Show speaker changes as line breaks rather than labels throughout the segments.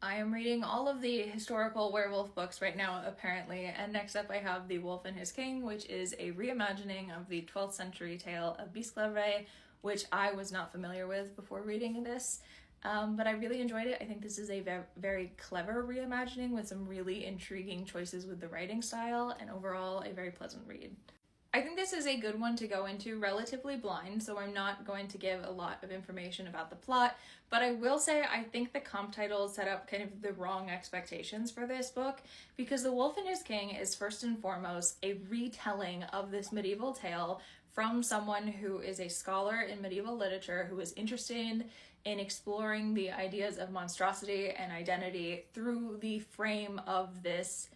I am reading all of the historical werewolf books right now, apparently, and next up I have The Wolf and His King, which is a reimagining of the 12th century tale of Bisclavret, which I was not familiar with before reading this. But I really enjoyed it. I think this is a very clever reimagining with some really intriguing choices with the writing style, and overall a very pleasant read. I think this is a good one to go into relatively blind, so I'm not going to give a lot of information about the plot, but I will say I think the comp title set up kind of the wrong expectations for this book, because The Wolf and His King is first and foremost a retelling of this medieval tale from someone who is a scholar in medieval literature who is interested in exploring the ideas of monstrosity and identity through the frame of this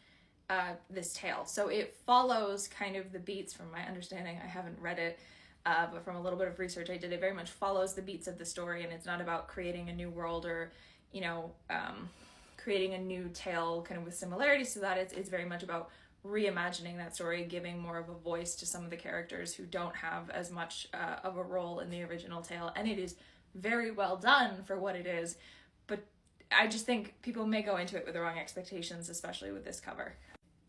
tale. So it follows kind of the beats, from my understanding. I haven't read it, but from a little bit of research I did, it very much follows the beats of the story, and it's not about creating a new world or, creating a new tale kind of with similarities to that. It's very much about reimagining that story, giving more of a voice to some of the characters who don't have as much of a role in the original tale, and it is very well done for what it is, but I just think people may go into it with the wrong expectations, especially with this cover.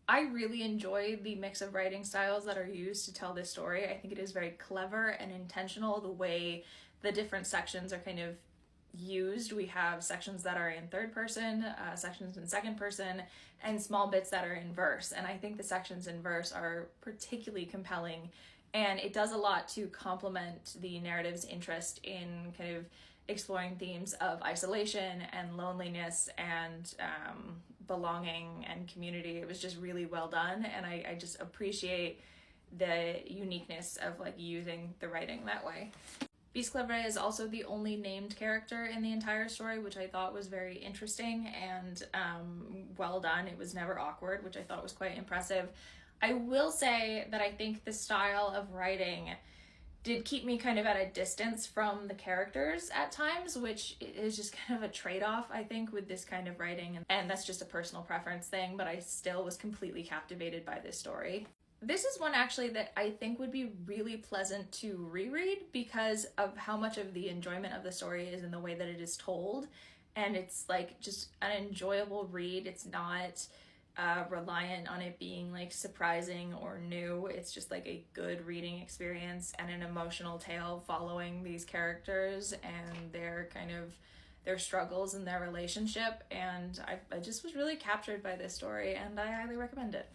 I really enjoy the mix of writing styles that are used to tell this story. I think it is very clever and intentional the way the different sections are kind of used. We have sections that are in third person, sections in second person, and small bits that are in verse. And I think the sections in verse are particularly compelling, and it does a lot to complement the narrative's interest in kind of exploring themes of isolation and loneliness and belonging and community. It was just really well done, and I just appreciate the uniqueness of using the writing that way. Bisclavret is also the only named character in the entire story, which I thought was very interesting and well done. It was never awkward, which I thought was quite impressive. I will say that I think the style of writing did keep me kind of at a distance from the characters at times, which is just kind of a trade-off, I think, with this kind of writing. And that's just a personal preference thing, but I still was completely captivated by this story. This is one actually that I think would be really pleasant to reread because of how much of the enjoyment of the story is in the way that it is told. And it's just an enjoyable read. It's not reliant on it being surprising or new. It's just a good reading experience and an emotional tale following these characters and their struggles and their relationship. And I just was really captured by this story, and I highly recommend it.